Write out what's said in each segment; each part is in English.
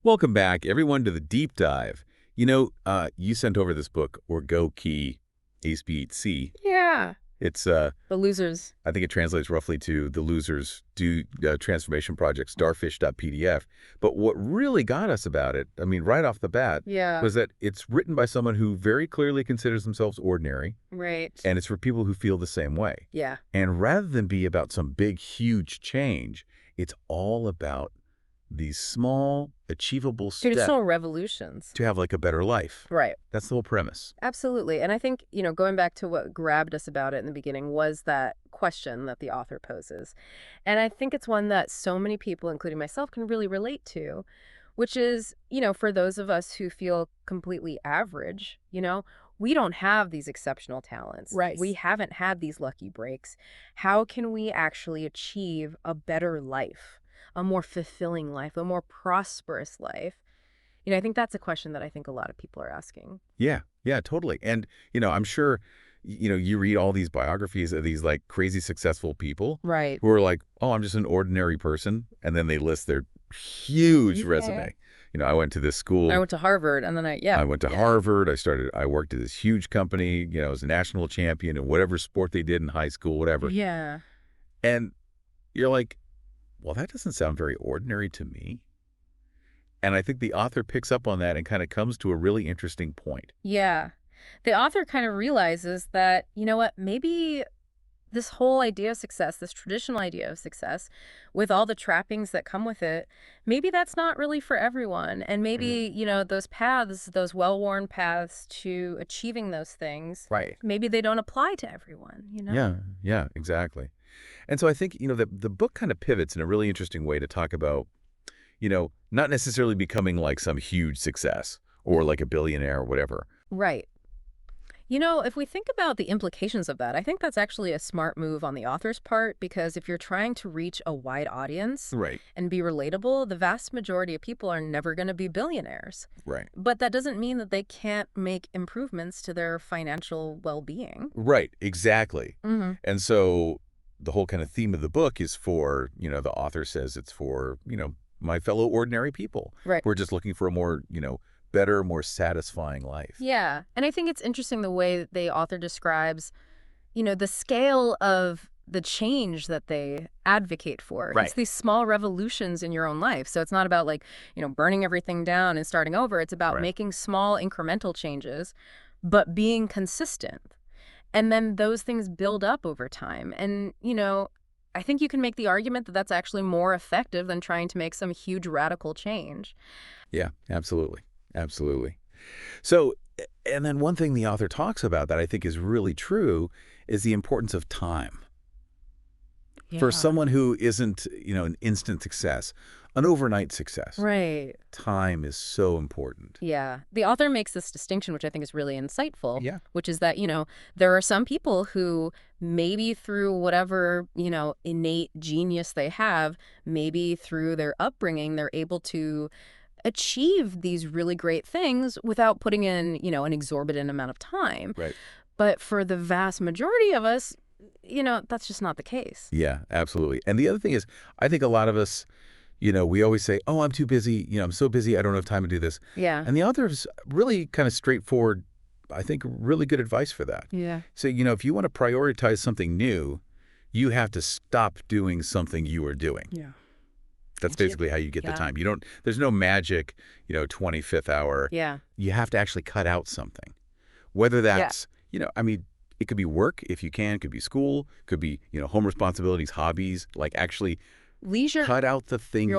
Welcome back, everyone, to the deep dive. You sent over this book, or Go Key, Ace Beat C. Yeah. It's, The losers. I think it translates roughly to The Losers Do Transformation Project, starfish.pdf. But what really got us about it, right off the bat, Yeah. was that it's written by someone who very clearly considers themselves ordinary, Right. and it's for people who feel the same way. Yeah. And rather than be about some big, huge change, it's all about these small, achievable steps Traditional revolutions. to have like a better life. Right. That's the whole premise. Absolutely. And I think, going back to what grabbed us about it in the beginning was that question that the author poses. And I think it's one that so many people, including myself, can really relate to, which is, for those of us who feel completely average, we don't have these exceptional talents. Right. We haven't had these lucky breaks. How can we actually achieve a better life? A more fulfilling life, a more prosperous life? I think that's a question that I think a lot of people are asking. Yeah, totally. And, I'm sure, you read all these biographies of these like crazy successful people Right. who are like, oh, I'm just an ordinary person. And then they list their huge resume. I went to this school. I went to Harvard, and then I went to Harvard. I worked at this huge company, I was a national champion in whatever sport they did in high school, whatever. Yeah. And you're like, well, that doesn't sound very ordinary to me. And I think the author picks up on that and kind of comes to a really interesting point. Yeah. The author kind of realizes that, maybe this whole idea of success, this traditional idea of success, with all the trappings that come with it, maybe that's not really for everyone. And maybe, those paths, those well-worn paths to achieving those things, Right. maybe they don't apply to everyone, Yeah, exactly. And so I think, the book kind of pivots in a really interesting way to talk about, not necessarily becoming like some huge success or like a billionaire or whatever. Right. If we think about the implications of that, I think that's actually a smart move on the author's part, because if you're trying to reach a wide audience Right. and be relatable, the vast majority of people are never going to be billionaires. Right. But that doesn't mean that they can't make improvements to their financial well-being. Right, exactly. Mm-hmm. And so the whole kind of theme of the book is for, the author says it's for, my fellow ordinary people. Right. We're just looking for a more, better, more satisfying life. Yeah. And I think it's interesting the way that the author describes, the scale of the change that they advocate for. Right. It's these small revolutions in your own life. So it's not about burning everything down and starting over. It's about making small incremental changes, but being consistent. And then those things build up over time. And, I think you can make the argument that that's actually more effective than trying to make some huge radical change. Yeah, absolutely. Absolutely. So, and then one thing the author talks about that I think is really true is the importance of time. For someone who isn't, an instant success, an overnight success. Right. Time is so important. Yeah. The author makes this distinction, which I think is really insightful. Yeah. Which is that, there are some people who maybe through whatever, innate genius they have, maybe through their upbringing, they're able to achieve these really great things without putting in, an exorbitant amount of time. Right. But for the vast majority of us, that's just not the case. Yeah, absolutely. And the other thing is, I think a lot of us, we always say, oh, I'm too busy. I'm so busy, I don't have time to do this. Yeah. And the author's really kind of straightforward, I think, really good advice for that. Yeah. So, if you want to prioritize something new, you have to stop doing something you are doing. Yeah. That's basically how you get the time. There's no magic, 25th hour. Yeah. You have to actually cut out something. Whether that's, it could be work if you can, it could be school, could be, home responsibilities, hobbies, like actually Leisure. cut out the things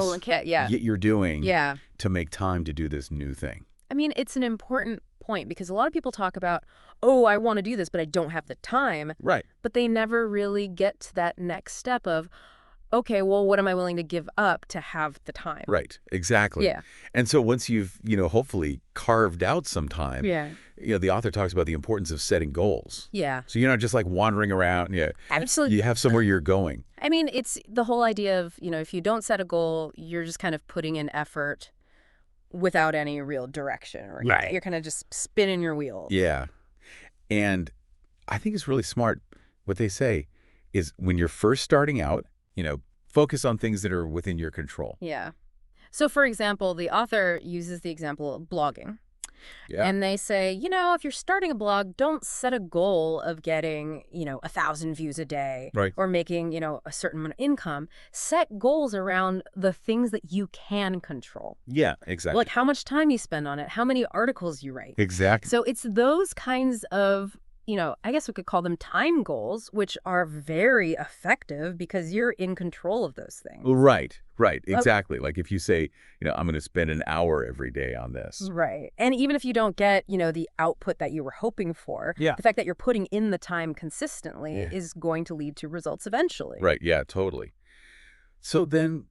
you're doing to make time to do this new thing. It's an important point because a lot of people talk about, oh, I want to do this, but I don't have the time. Right. But they never really get to that next step of, okay, well, what am I willing to give up to have the time? Right. Exactly. Yeah. And so once you've, hopefully carved out some time, Yeah. The author talks about the importance of setting goals. Yeah. So you're not just like wandering around. Yeah. Absolutely. You have somewhere you're going. It's the whole idea of, if you don't set a goal, you're just kind of putting in effort without any real direction. Or Right. You're kind of just spinning your wheels. Yeah. And I think it's really smart. What they say is when you're first starting out, focus on things that are within your control. Yeah. So, for example, the author uses the example of blogging. Yeah. And they say, if you're starting a blog, don't set a goal of getting, 1,000 views a day Right. or making, a certain amount of income. Set goals around the things that you can control. Yeah, exactly. Like how much time you spend on it, how many articles you write. Exactly. So it's those kinds of, I guess we could call them time goals, which are very effective because you're in control of those things. Right, exactly. Like if you say, I'm going to spend an hour every day on this. Right. And even if you don't get, the output that you were hoping for, Yeah. the fact that you're putting in the time consistently is going to lead to results eventually. Right, yeah, totally. So then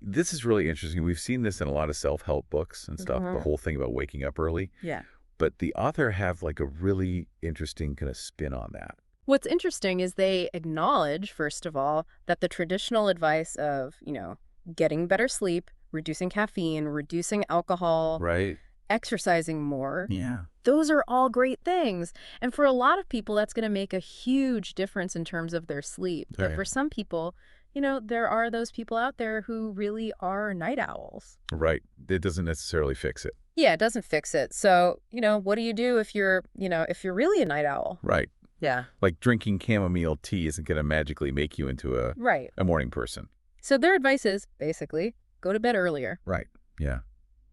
this is really interesting. We've seen this in a lot of self-help books and stuff, the whole thing about waking up early. Yeah. But the author have like a really interesting kind of spin on that. What's interesting is they acknowledge, first of all, that the traditional advice of, getting better sleep, reducing caffeine, reducing alcohol, Right. exercising more, Yeah. those are all great things. And for a lot of people, that's going to make a huge difference in terms of their sleep. But Right. for some people, there are those people out there who really are night owls. Right. It doesn't necessarily fix it. Yeah, it doesn't fix it. So, what do you do if you're really a night owl? Right. Yeah. Like drinking chamomile tea isn't going to magically make you into a morning person. So their advice is basically go to bed earlier. Right. Yeah.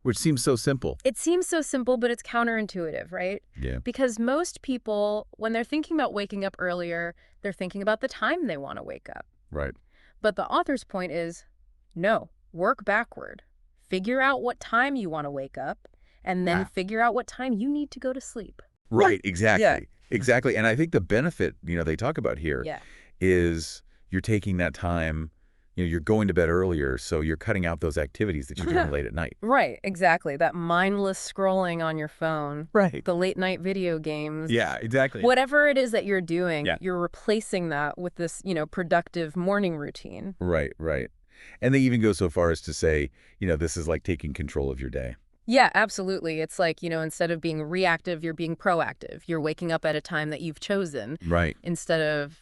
Which seems so simple. It seems so simple, but it's counterintuitive, right? Yeah. Because most people, when they're thinking about waking up earlier, they're thinking about the time they want to wake up. Right. But the author's point is, no, work backward. Figure out what time you want to wake up, and then figure out what time you need to go to sleep. Right, exactly. Yeah. Exactly. And I think the benefit, they talk about here is you're taking that time, you're going to bed earlier, so you're cutting out those activities that you're doing late at night. Right, exactly. That mindless scrolling on your phone. Right. The late night video games. Yeah, exactly. Whatever it is that you're doing, you're replacing that with this, productive morning routine. Right. And they even go so far as to say, this is like taking control of your day. Yeah, absolutely. It's like, instead of being reactive, you're being proactive. You're waking up at a time that you've chosen. Right. Instead of,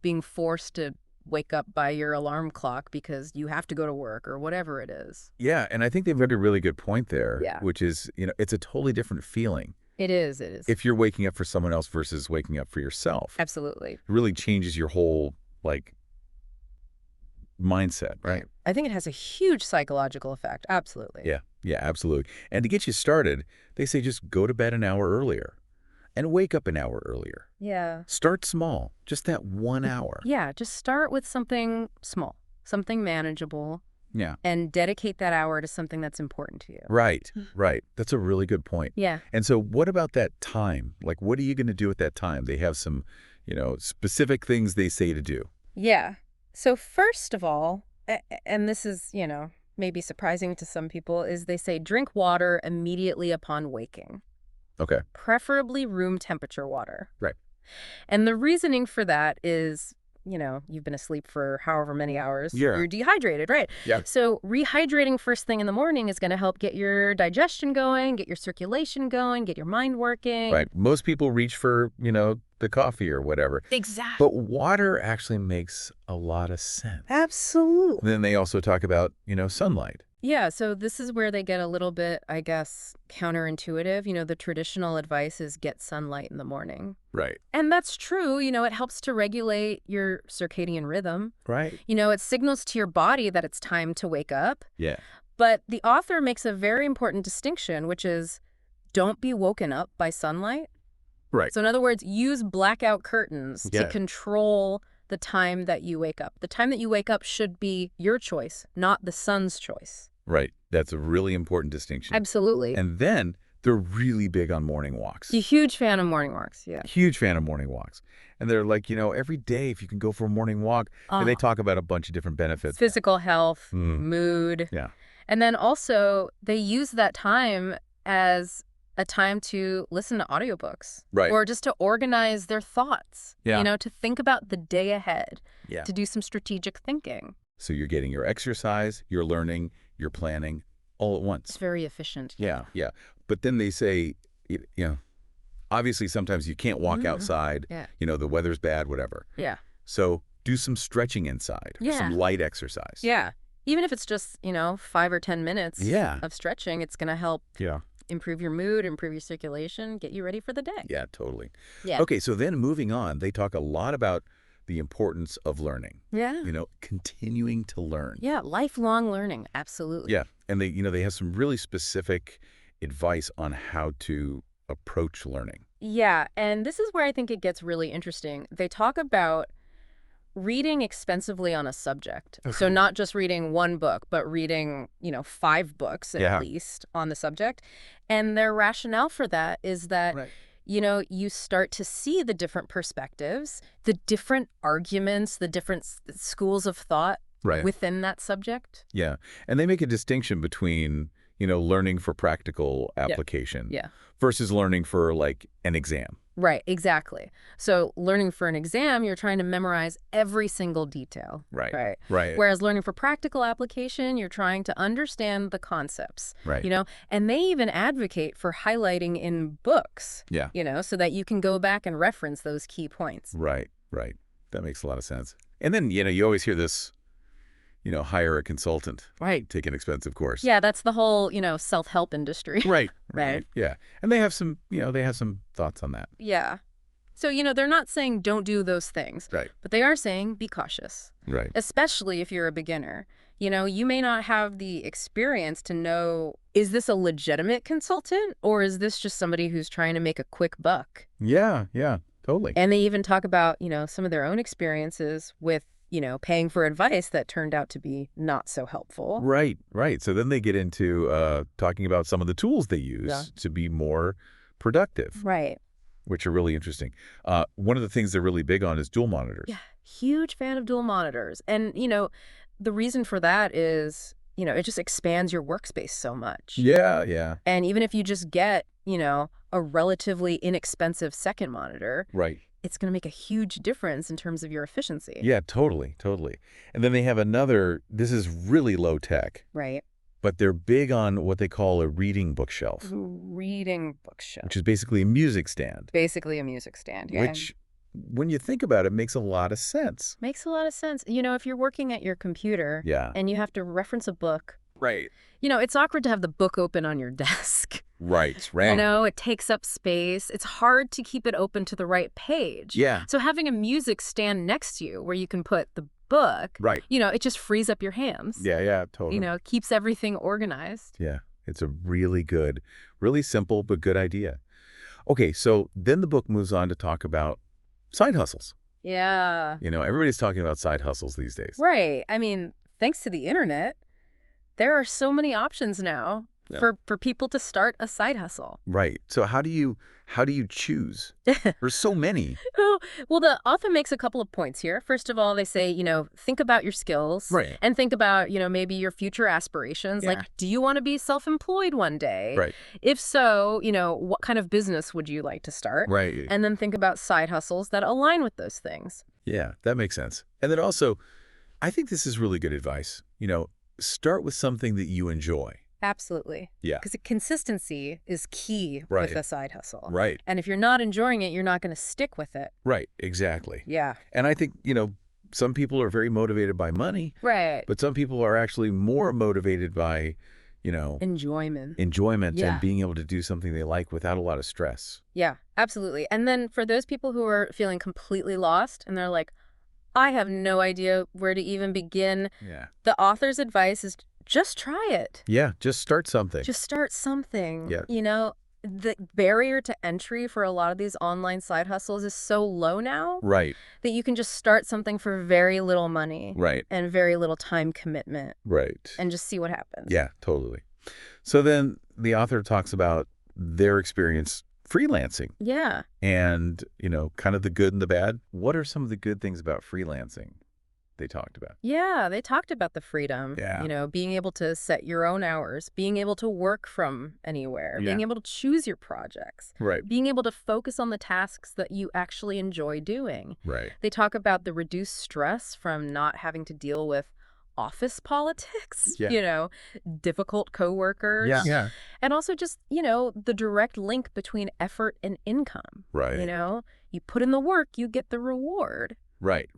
being forced to wake up by your alarm clock because you have to go to work or whatever it is. Yeah, and I think they've got a really good point there, Yeah. which is, it's a totally different feeling. It is. If you're waking up for someone else versus waking up for yourself. Absolutely. It really changes your whole, mindset, right? I think it has a huge psychological effect. Absolutely. Yeah, absolutely. And to get you started, they say just go to bed an hour earlier and wake up an hour earlier. Yeah. Start small, just that 1 hour. Yeah, just start with something small, something manageable. Yeah. And dedicate that hour to something that's important to you. Right. That's a really good point. Yeah. And so what about that time? Like, what are you going to do at that time? They have some, specific things they say to do. Yeah. So first of all, and this is, maybe surprising to some people, is they say drink water immediately upon waking. Okay. Preferably room temperature water. Right. And the reasoning for that is, you've been asleep for however many hours. Yeah. You're dehydrated, right? Yeah. So rehydrating first thing in the morning is going to help get your digestion going, get your circulation going, get your mind working. Right. Most people reach for, the coffee or whatever. Exactly. But water actually makes a lot of sense. Absolutely. Then they also talk about, sunlight. Yeah, so this is where they get a little bit, I guess, counterintuitive. The traditional advice is get sunlight in the morning. Right. And that's true. It helps to regulate your circadian rhythm. Right. It signals to your body that it's time to wake up. Yeah. But the author makes a very important distinction, which is don't be woken up by sunlight. Right. So in other words, use blackout curtains to control the time that you wake up. The time that you wake up should be your choice, not the sun's choice. Right. That's a really important distinction. Absolutely. And then they're really big on morning walks. A huge fan of morning walks, yeah. Huge fan of morning walks. And they're like, every day if you can go for a morning walk, and they talk about a bunch of different benefits. Physical health, mood. Yeah. And then also they use that time as a time to listen to audiobooks. Right. Or just to organize their thoughts. Yeah. To think about the day ahead. Yeah. To do some strategic thinking. So you're getting your exercise, you're learning, you're planning all at once. It's very efficient. Yeah. But then they say, obviously sometimes you can't walk outside. Yeah. The weather's bad, whatever. Yeah. So do some stretching inside. Yeah. Some light exercise. Yeah. Even if it's just, 5 or 10 minutes of stretching, it's going to help improve your mood, improve your circulation, get you ready for the day. Yeah, totally. Yeah. Okay, so then moving on, they talk a lot about the importance of learning. Yeah. Continuing to learn. Yeah, lifelong learning, absolutely. Yeah, and they have some really specific advice on how to approach learning. Yeah, and this is where I think it gets really interesting. They talk about reading expensively on a subject. So not just reading one book, but reading, 5 books at least on the subject. And their rationale for that is that, you start to see the different perspectives, the different arguments, the different schools of thought within that subject. Yeah, and they make a distinction between, learning for practical application versus learning for, like, an exam. Right, exactly. So learning for an exam, you're trying to memorize every single detail. Right. Whereas learning for practical application, you're trying to understand the concepts. Right. And they even advocate for highlighting in books. Yeah. So that you can go back and reference those key points. Right. That makes a lot of sense. And then, you always hear this, hire a consultant. Right. Take an expensive course. Yeah, that's the whole, self-help industry. Right. Right. Yeah. And they have some, thoughts on that. Yeah. So, they're not saying don't do those things. Right. But they are saying be cautious. Right. Especially if you're a beginner. You may not have the experience to know, is this a legitimate consultant or is this just somebody who's trying to make a quick buck? Yeah, totally. And they even talk about, some of their own experiences with, paying for advice that turned out to be not so helpful. Right. So then they get into talking about some of the tools they use to be more productive. Right. Which are really interesting. One of the things they're really big on is dual monitors. Yeah, huge fan of dual monitors. And, the reason for that is, it just expands your workspace so much. Yeah. And even if you just get, a relatively inexpensive second monitor, it's going to make a huge difference in terms of your efficiency. Yeah, totally. And then they have another, this is really low tech. Right. But they're big on what they call a reading bookshelf. Reading bookshelf. Which is basically a music stand. Basically a music stand, yeah. Which, when you think about it, makes a lot of sense. Makes a lot of sense. If you're working at your computer and you have to reference a book. Right. It's awkward to have the book open on your desk. Right. It takes up space. It's hard to keep it open to the right page. Yeah. So having a music stand next to you where you can put the book, it just frees up your hands. Yeah, totally. Keeps everything organized. Yeah. It's a really simple but good idea. Okay, so then the book moves on to talk about side hustles. Yeah. Everybody's talking about side hustles these days. Right. I mean, thanks to the internet, there are so many options now for people to start a side hustle. Right. So how do you choose? There's so many. Well, the author makes a couple of points here. First of all, they say, think about your skills. Right. And think about, maybe your future aspirations. Yeah. Like, do you want to be self-employed one day? Right. If so, what kind of business would you like to start? Right. And then think about side hustles that align with those things. Yeah, that makes sense. And then also, I think this is really good advice. Start with something that you enjoy. Absolutely. Yeah. Because consistency is key with a side hustle. Right. And if you're not enjoying it, you're not going to stick with it. Right. Exactly. Yeah. And I think, some people are very motivated by money. Right. But some people are actually more motivated by, enjoyment and being able to do something they like without a lot of stress. Yeah, absolutely. And then for those people who are feeling completely lost and they're like, I have no idea where to even begin. Yeah. The author's advice is just try it. Yeah, just start something. Just start something. Yeah. The barrier to entry for a lot of these online side hustles is so low now. Right. That you can just start something for very little money. Right. And very little time commitment. Right. And just see what happens. Yeah, totally. So then the author talks about their experience freelancing. Yeah. And, kind of the good and the bad. What are some of the good things about freelancing they talked about? Yeah, they talked about the freedom. Yeah. Being able to set your own hours, being able to work from anywhere, being able to choose your projects. Right. Being able to focus on the tasks that you actually enjoy doing. Right. They talk about the reduced stress from not having to deal with office politics, difficult coworkers. Yeah. And also just, the direct link between effort and income. Right. You put in the work, you get the reward. Right.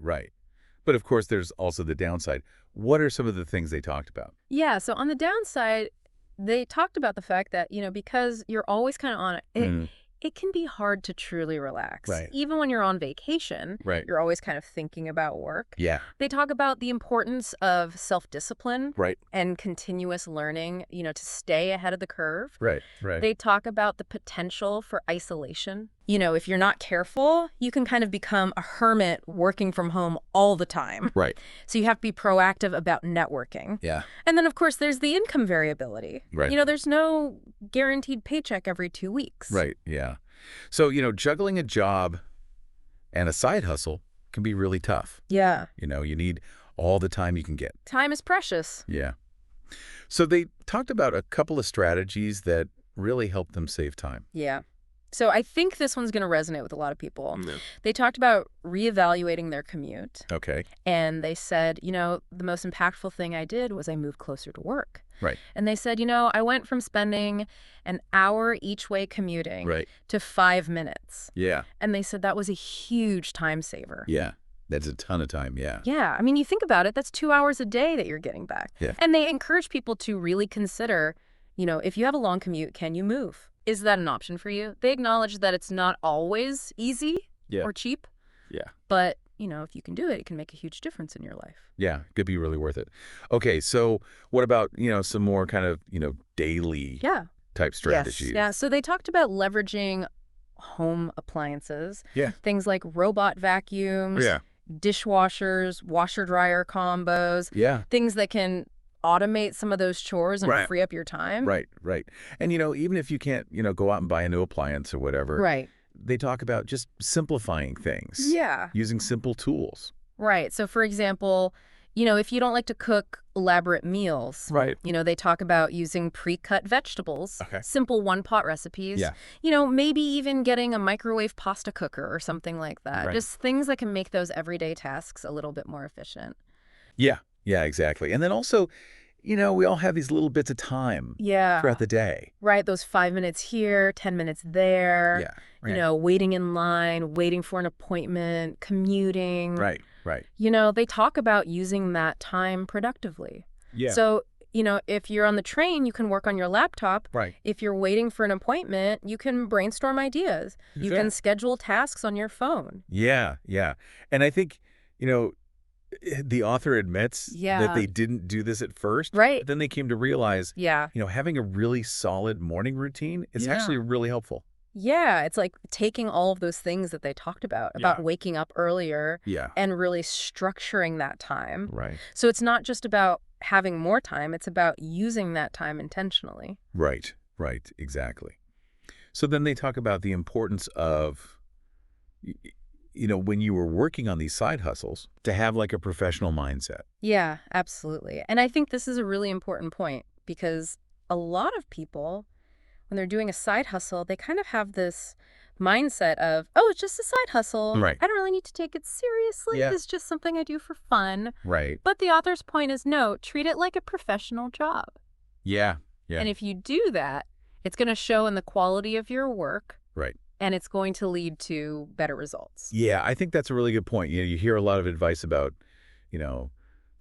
But of course, there's also the downside. What are some of the things they talked about? Yeah, so on the downside, they talked about the fact that, because you're always kind of on it, it can be hard to truly relax. Right. Even when you're on vacation, Right. you're always kind of thinking about work. Yeah. They talk about the importance of self-discipline Right. and continuous learning, to stay ahead of the curve. Right. Right. They talk about the potential for isolation. If you're not careful, you can kind of become a hermit working from home all the time. Right. So you have to be proactive about networking. Yeah. And then, of course, there's the income variability. Right. There's no guaranteed paycheck every 2 weeks. Right. Yeah. So, juggling a job and a side hustle can be really tough. Yeah. You need all the time you can get. Time is precious. Yeah. So they talked about a couple of strategies that really help them save time. Yeah. So I think this one's going to resonate with a lot of people. Yeah. They talked about reevaluating their commute. Okay. And they said, the most impactful thing I did was I moved closer to work. Right. And they said, I went from spending an hour each way commuting to 5 minutes. Yeah. And they said that was a huge time saver. Yeah. That's a ton of time. Yeah. Yeah. I mean, you think about it, that's 2 hours a day that you're getting back. Yeah. And they encourage people to really consider, if you have a long commute, can you move? Is that an option for you? They acknowledge that it's not always easy or cheap. Yeah. But, if you can do it, it can make a huge difference in your life. Yeah. Could be really worth it. Okay. So what about, some more kind of, daily type strategies? Yes. Yeah. So they talked about leveraging home appliances. Yeah. Things like robot vacuums. Yeah. Dishwashers, washer-dryer combos. Yeah. Things that can automate some of those chores and free up your time. Right, right. And, even if you can't, go out and buy a new appliance or whatever, right, they talk about just simplifying things. Yeah. Using simple tools. Right. So, for example, if you don't like to cook elaborate meals, right, they talk about using pre-cut vegetables, simple one-pot recipes, maybe even getting a microwave pasta cooker or something like that. Right. Just things that can make those everyday tasks a little bit more efficient. Yeah. Yeah, exactly. And then also, we all have these little bits of time throughout the day. Right. Those 5 minutes here, 10 minutes there. Yeah. Right. Waiting in line, waiting for an appointment, commuting. Right. Right. They talk about using that time productively. Yeah. So, if you're on the train, you can work on your laptop. Right. If you're waiting for an appointment, you can brainstorm ideas. You can schedule tasks on your phone. Yeah. Yeah. And I think, the author admits that they didn't do this at first. Right. But then they came to realize, having a really solid morning routine is actually really helpful. Yeah. It's like taking all of those things that they talked about waking up earlier and really structuring that time. Right. So it's not just about having more time. It's about using that time intentionally. Right. Right. Exactly. So then they talk about the importance of, when you were working on these side hustles, to have like a professional mindset. Yeah, absolutely. And I think this is a really important point because a lot of people, when they're doing a side hustle, they kind of have this mindset of, oh, it's just a side hustle. Right. I don't really need to take it seriously. Yeah. It's just something I do for fun. Right. But the author's point is, no, treat it like a professional job. Yeah. Yeah. And if you do that, it's going to show in the quality of your work. Right. And it's going to lead to better results. Yeah, I think that's a really good point. You hear a lot of advice about,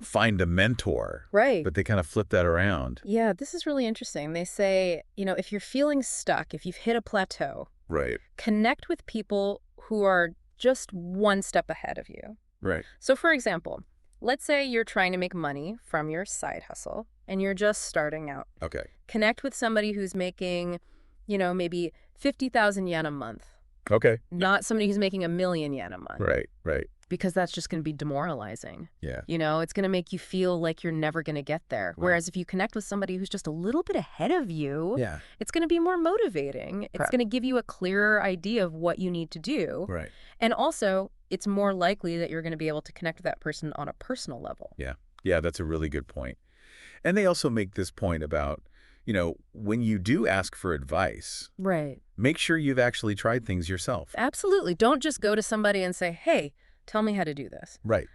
find a mentor. Right. But they kind of flip that around. Yeah, this is really interesting. They say, if you're feeling stuck, if you've hit a plateau, right, connect with people who are just one step ahead of you. Right. So, for example, let's say you're trying to make money from your side hustle and you're just starting out. Okay. Connect with somebody who's making, maybe 50,000 yen a month. Okay. Not somebody who's making 1,000,000 yen a month. Right, right. Because that's just going to be demoralizing. Yeah. It's going to make you feel like you're never going to get there. Right. Whereas if you connect with somebody who's just a little bit ahead of you, it's going to be more motivating. It's going to give you a clearer idea of what you need to do. Right. And also, it's more likely that you're going to be able to connect with that person on a personal level. Yeah. Yeah, that's a really good point. And they also make this point about, when you do ask for advice, right, make sure you've actually tried things yourself. Absolutely. Don't just go to somebody and say, hey, tell me how to do this. Right.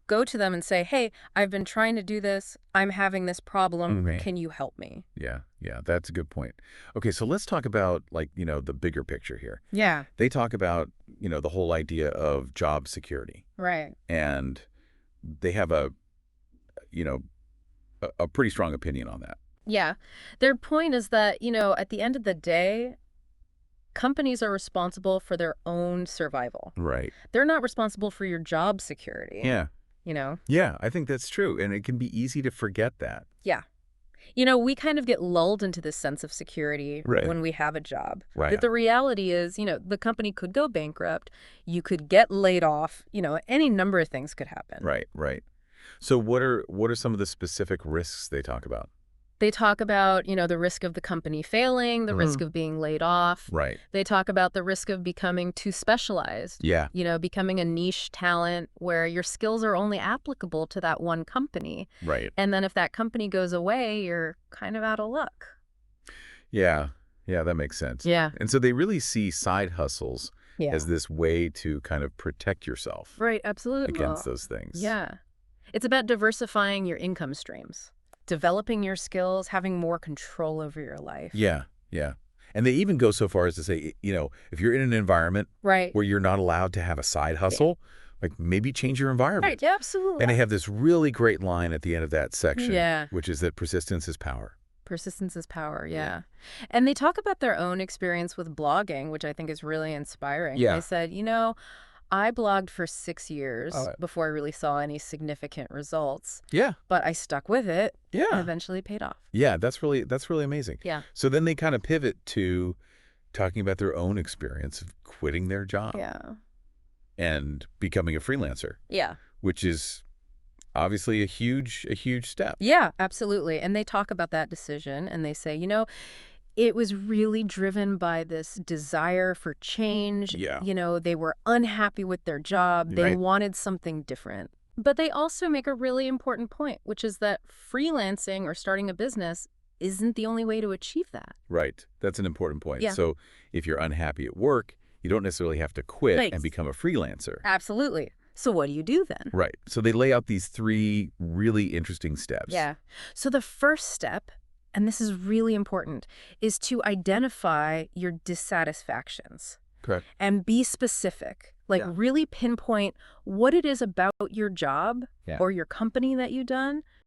Go to them and say, hey, I've been trying to do this. I'm having this problem. Mm-hmm. Can you help me? Yeah. Yeah. That's a good point. Okay. So let's talk about the bigger picture here. Yeah. They talk about, the whole idea of job security. Right. And they have a a pretty strong opinion on that. Yeah. Their point is that, at the end of the day, companies are responsible for their own survival. Right. They're not responsible for your job security. Yeah. Yeah, I think that's true. And it can be easy to forget that. Yeah. We kind of get lulled into this sense of security when we have a job. Right. But the reality is, the company could go bankrupt. You could get laid off. Any number of things could happen. Right. So what are some of the specific risks they talk about? They talk about, the risk of the company failing, the risk of being laid off. Right. They talk about the risk of becoming too specialized. Yeah. Becoming a niche talent where your skills are only applicable to that one company. Right. And then if that company goes away, you're kind of out of luck. Yeah, that makes sense. Yeah. And so they really see side hustles as this way to kind of protect yourself. Right, absolutely. Against those things. Yeah. It's about diversifying your income streams, developing your skills, having more control over your life. Yeah. And they even go so far as to say, if you're in an environment where you're not allowed to have a side hustle, like maybe change your environment. Right, yeah, absolutely. And they have this really great line at the end of that section, which is that persistence is power. Persistence is power, yeah. And they talk about their own experience with blogging, which I think is really inspiring. Yeah. They said, I blogged for 6 years before I really saw any significant results. Yeah. But I stuck with it. Yeah. And eventually paid off. Yeah, that's really amazing. Yeah. So then they kind of pivot to talking about their own experience of quitting their job. Yeah. And becoming a freelancer. Yeah. Which is obviously a huge step. Yeah, absolutely. And they talk about that decision and they say, it was really driven by this desire for change. Yeah. They were unhappy with their job. They wanted something different. But they also make a really important point, which is that freelancing or starting a business isn't the only way to achieve that. Right. That's an important point. Yeah. So if you're unhappy at work, you don't necessarily have to quit and become a freelancer. Absolutely. So what do you do then? Right. So they lay out these 3 really interesting steps. Yeah. So the first step, and this is really important, is to identify your dissatisfactions. Correct. And be specific. Really pinpoint what it is about your job or your company that you've done